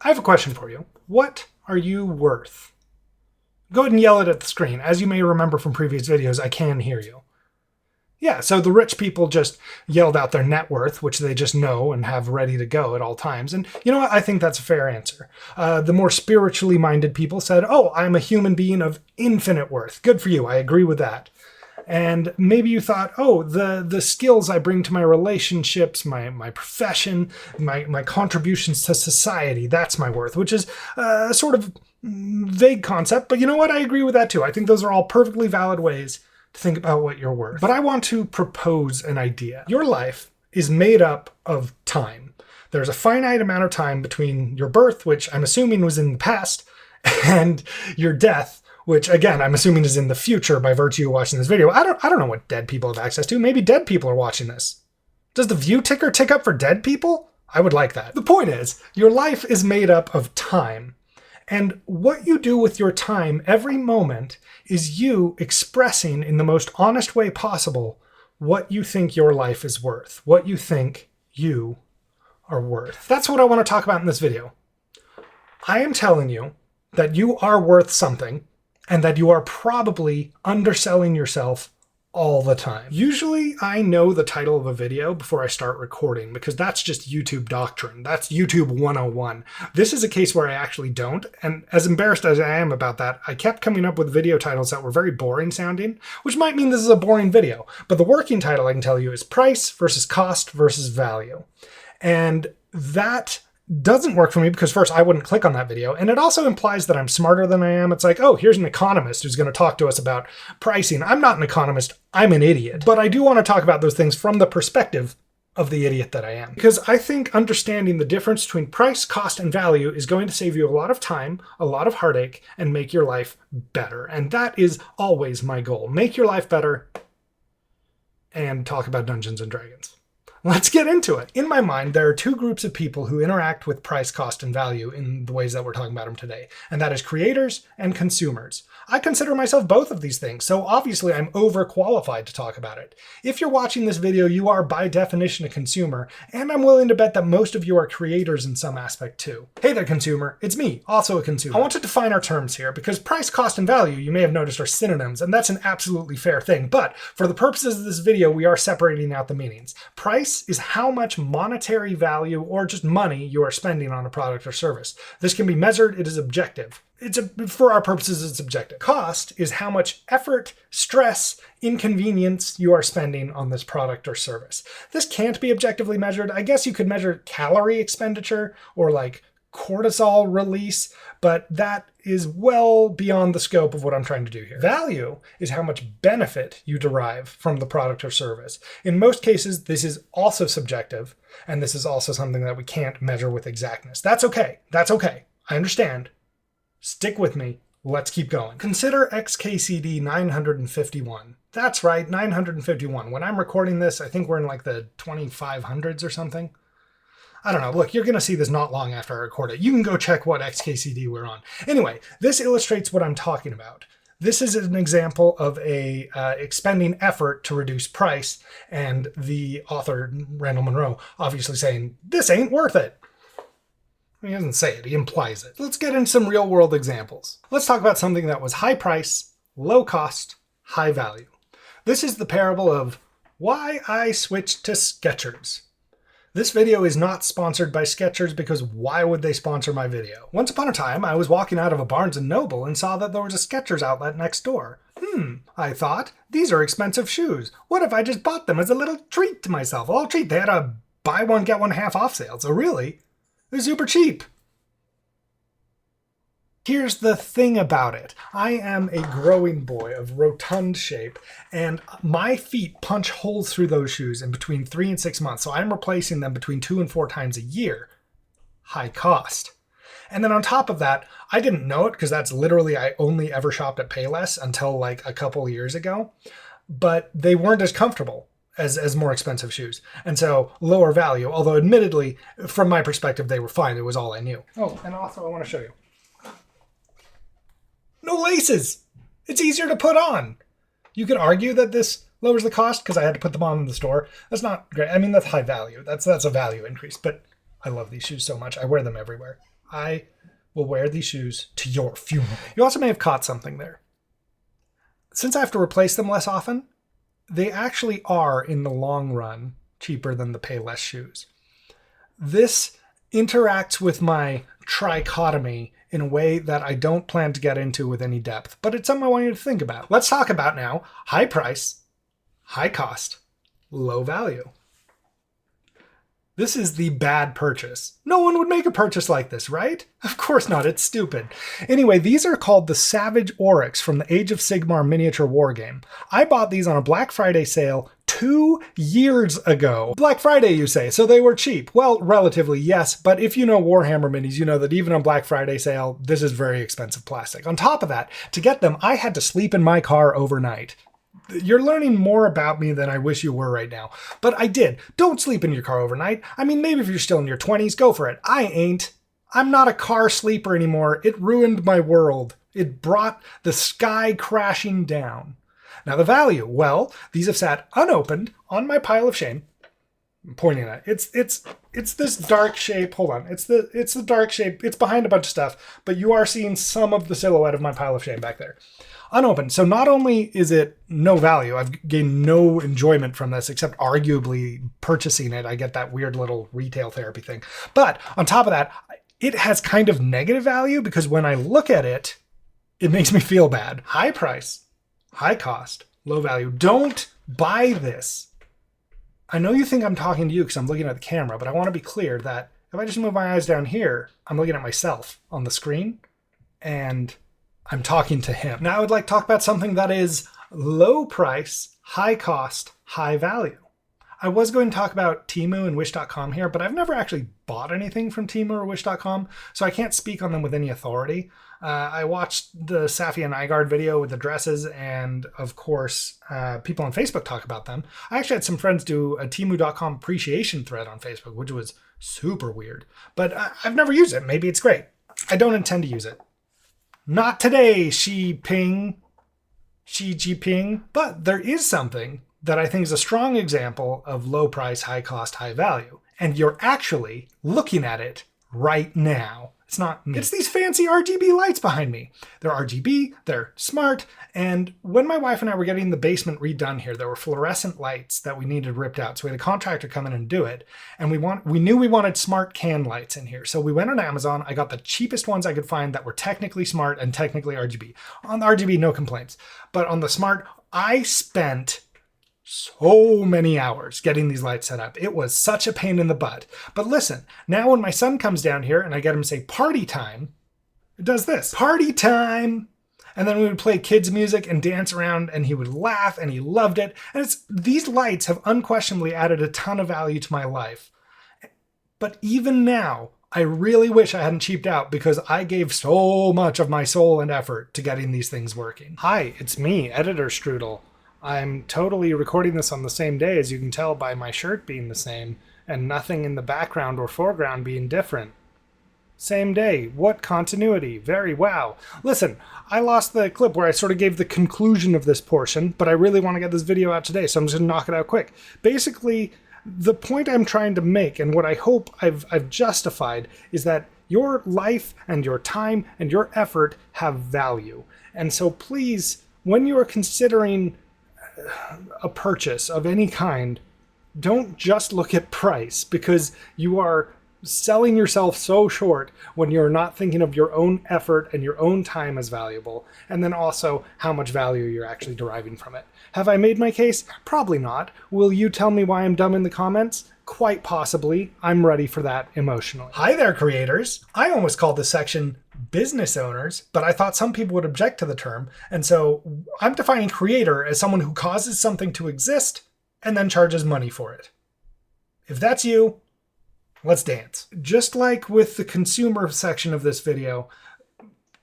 I have a question for you. What are you worth? Go ahead and yell it at the screen. As you may remember from previous videos, I can hear you. Yeah, so the rich people just yelled out their net worth, which they just know and have ready to go at all times. And you know what? I think that's a fair answer. The more spiritually minded people said, oh, I'm a human being of infinite worth. Good for you. I agree with that. And maybe you thought, oh, the skills I bring to my relationships, my profession, my contributions to society, that's my worth, which is a sort of vague concept. But you know what? I agree with that too. I think those are all perfectly valid ways to think about what you're worth. But I want to propose an idea. Your life is made up of time. There's a finite amount of time between your birth, which I'm assuming was in the past, and your death, which again, I'm assuming is in the future by virtue of watching this video. I don't know what dead people have access to. Maybe dead people are watching this. Does the view ticker tick up for dead people? I would like that. The point is, your life is made up of time. And what you do with your time every moment is you expressing in the most honest way possible what you think your life is worth, what you think you are worth. That's what I want to talk about in this video. I am telling you that you are worth something, and that you are probably underselling yourself all the time. Usually I know the title of a video before I start recording because that's just YouTube doctrine. That's YouTube 101. This is a case where I actually don't, and as embarrassed as I am about that, I kept coming up with video titles that were very boring sounding, which might mean this is a boring video. But the working title I can tell you is price versus cost versus value. And that doesn't work for me because first, I wouldn't click on that video. And it also implies that I'm smarter than I am. It's like, oh, here's an economist who's going to talk to us about pricing. I'm not an economist. I'm an idiot. But I do want to talk about those things from the perspective of the idiot that I am. Because I think understanding the difference between price, cost, and value is going to save you a lot of time, a lot of heartache, and make your life better. And that is always my goal. Make your life better and talk about Dungeons and Dragons. Let's get into it. In my mind, there are two groups of people who interact with price, cost, and value in the ways that we're talking about them today, and that is creators and consumers. I consider myself both of these things, so obviously I'm overqualified to talk about it. If you're watching this video, you are by definition a consumer, and I'm willing to bet that most of you are creators in some aspect too. Hey there, consumer. It's me, also a consumer. I want to define our terms here, because price, cost, and value, you may have noticed, are synonyms, and that's an absolutely fair thing, but for the purposes of this video, we are separating out the meanings. Price is how much monetary value or just money you are spending on a product or service. This can be measured, it is objective. For our purposes, it's objective. Cost is how much effort, stress, inconvenience you are spending on this product or service. This can't be objectively measured. I guess you could measure calorie expenditure or like cortisol release, but that is well beyond the scope of what I'm trying to do here. Value is how much benefit you derive from the product or service. In most cases, this is also subjective, and this is also something that we can't measure with exactness. That's okay. That's okay. I understand. Stick with me. Let's keep going. Consider XKCD 951. That's right, 951. When I'm recording this, I think we're in like the 2500s or something. I don't know. Look, you're going to see this not long after I record it. You can go check what XKCD we're on. Anyway, this illustrates what I'm talking about. This is an example of a expending effort to reduce price, and the author, Randall Munroe, obviously saying, this ain't worth it. He doesn't say it, he implies it. Let's get into some real world examples. Let's talk about something that was high price, low cost, high value. This is the parable of why I switched to Skechers. This video is not sponsored by Skechers because why would they sponsor my video? Once upon a time, I was walking out of a Barnes & Noble and saw that there was a Skechers outlet next door. I thought, these are expensive shoes. What if I just bought them as a little treat to myself? Oh, treat, they had a buy one, get one half off sale. So really, they're super cheap. Here's the thing about it. I am a growing boy of rotund shape, and my feet punch holes through those shoes in between 3 and 6 months, so I'm replacing them between 2 and 4 times a year. High cost. And then on top of that, I didn't know it because that's literally, I only ever shopped at Payless until like a couple years ago, but they weren't as comfortable as more expensive shoes. And so lower value, although admittedly, from my perspective, they were fine. It was all I knew. Oh, and also I want to show you. No laces. It's easier to put on. You could argue that this lowers the cost because I had to put them on in the store. That's not great. I mean, that's high value. That's a value increase, but I love these shoes so much. I wear them everywhere. I will wear these shoes to your funeral. You also may have caught something there. Since I have to replace them less often, they actually are, in the long run, cheaper than the Payless shoes. This interacts with my trichotomy in a way that I don't plan to get into with any depth, but it's something I want you to think about. Let's talk about now high price, high cost, low value. This is the bad purchase. No one would make a purchase like this, right? Of course not, it's stupid. Anyway, these are called the Savage Oryx from the Age of Sigmar miniature war game. I bought these on a Black Friday sale 2 years ago. Black Friday, you say, so they were cheap. Well, relatively, yes, but if you know Warhammer minis, you know that even on Black Friday sale, this is very expensive plastic. On top of that, to get them, I had to sleep in my car overnight. You're learning more about me than I wish you were right now. But I did. Don't sleep in your car overnight. I mean, maybe if you're still in your 20s, go for it. I ain't. I'm not a car sleeper anymore. It ruined my world. It brought the sky crashing down. Now the value. Well, these have sat unopened on my pile of shame. I'm pointing at it. It's this dark shape. Hold on. It's the dark shape. It's behind a bunch of stuff, but you are seeing some of the silhouette of my pile of shame back there. Unopened. So not only is it no value, I've gained no enjoyment from this except arguably purchasing it. I get that weird little retail therapy thing. But on top of that, it has kind of negative value because when I look at it, it makes me feel bad. High price, high cost, low value. Don't buy this. I know you think I'm talking to you because I'm looking at the camera, but I want to be clear that if I just move my eyes down here, I'm looking at myself on the screen and I'm talking to him. Now I would like to talk about something that is low price, high cost, high value. I was going to talk about Temu and Wish.com here, but I've never actually bought anything from Temu or Wish.com, so I can't speak on them with any authority. I watched the Safi and Igard video with the dresses, and of course, people on Facebook talk about them. I actually had some friends do a Temu.com appreciation thread on Facebook, which was super weird. But I've never used it. Maybe it's great. I don't intend to use it. Not today, Xi Jinping. But there is something that I think is a strong example of low price, high cost, high value. And you're actually looking at it right now. It's not me. It's these fancy RGB lights behind me. They're RGB, they're smart, and when my wife and I were getting the basement redone here, there were fluorescent lights that we needed ripped out. So we had a contractor come in and do it. And we knew we wanted smart can lights in here. So we went on Amazon. I got the cheapest ones I could find that were technically smart and technically RGB. On the RGB, no complaints. But on the smart, I spent so many hours getting these lights set up. It was such a pain in the butt. But listen, now when my son comes down here and I get him to say party time, it does this. Party time! And then we would play kids music and dance around and he would laugh and he loved it. And these lights have unquestionably added a ton of value to my life. But even now, I really wish I hadn't cheaped out because I gave so much of my soul and effort to getting these things working. Hi, it's me, Editor Strudel. I'm totally recording this on the same day, as you can tell by my shirt being the same, and nothing in the background or foreground being different. Same day. What continuity? Very wow. Listen, I lost the clip where I sort of gave the conclusion of this portion, but I really want to get this video out today, so I'm just going to knock it out quick. Basically, the point I'm trying to make, and what I hope I've justified, is that your life and your time and your effort have value. And so please, when you are considering a purchase of any kind, don't just look at price, because you are selling yourself so short when you're not thinking of your own effort and your own time as valuable, and then also how much value you're actually deriving from it. Have I made my case? Probably not. Will you tell me why I'm dumb in the comments? Quite possibly. I'm ready for that emotionally. Hi there, creators. I almost called this section business owners, but I thought some people would object to the term, and so I'm defining creator as someone who causes something to exist and then charges money for it. If that's you, let's dance. Just like with the consumer section of this video,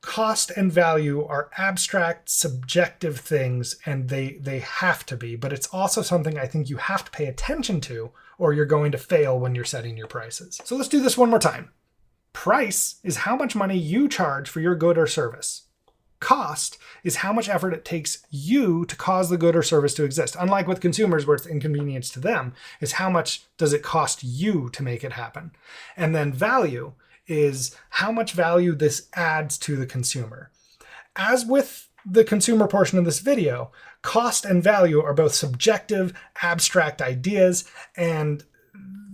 cost and value are abstract, subjective things, and they have to be, but it's also something I think you have to pay attention to, or you're going to fail when you're setting your prices. So let's do this one more time. Price is how much money you charge for your good or service. Cost is how much effort it takes you to cause the good or service to exist. Unlike with consumers where it's inconvenience to them, is how much does it cost you to make it happen. And then value is how much value this adds to the consumer. As with the consumer portion of this video, cost and value are both subjective, abstract ideas, and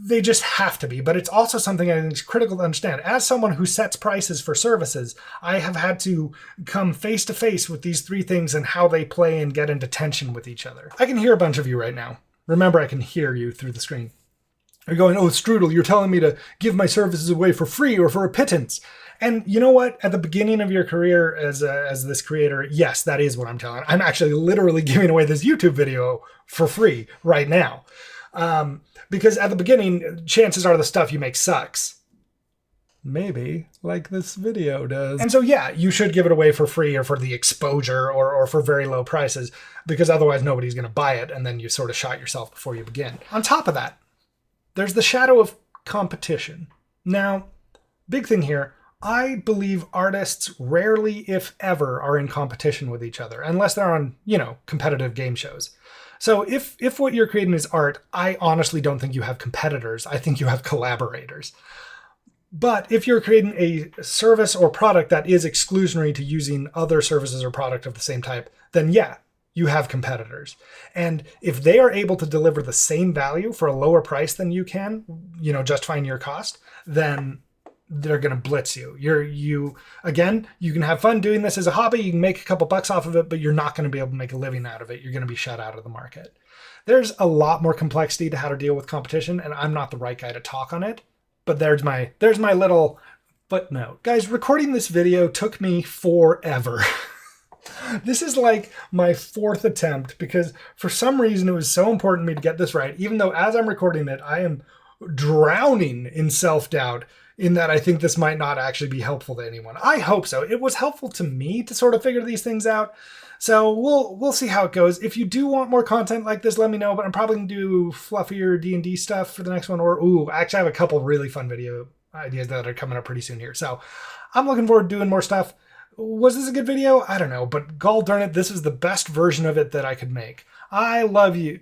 they just have to be. But it's also something I think is critical to understand. As someone who sets prices for services, I have had to come face to face with these three things and how they play and get into tension with each other. I can hear a bunch of you right now. Remember, I can hear you through the screen. You're going, oh, Strudel, you're telling me to give my services away for free or for a pittance. And you know what? At the beginning of your career as this creator, yes, that is what I'm telling. I'm actually literally giving away this YouTube video for free right now. Because at the beginning, chances are the stuff you make sucks. Maybe, like this video does. And so, yeah, you should give it away for free or for the exposure or for very low prices, because otherwise nobody's going to buy it, and then you sort of shot yourself before you begin. On top of that, there's the shadow of competition. Now, big thing here, I believe artists rarely, if ever, are in competition with each other, unless they're on, competitive game shows. So if what you're creating is art, I honestly don't think you have competitors. I think you have collaborators. But if you're creating a service or product that is exclusionary to using other services or product of the same type, then yeah, you have competitors. And if they are able to deliver the same value for a lower price than you can, justifying your cost, then they're going to blitz you. You can have fun doing this as a hobby. You can make a couple bucks off of it, but you're not going to be able to make a living out of it. You're going to be shut out of the market. There's a lot more complexity to how to deal with competition, and I'm not the right guy to talk on it. But there's my little footnote. Guys, recording this video took me forever. This is like my fourth attempt because for some reason it was so important to me to get this right, even though as I'm recording it, I am drowning in self-doubt in that I think this might not actually be helpful to anyone. I hope so. It was helpful to me to sort of figure these things out. So we'll see how it goes. If you do want more content like this, let me know, but I'm probably going to do fluffier D&D stuff for the next one. Or, actually I have a couple really fun video ideas that are coming up pretty soon here. So I'm looking forward to doing more stuff. Was this a good video? I don't know, but gall darn it, this is the best version of it that I could make. I love you.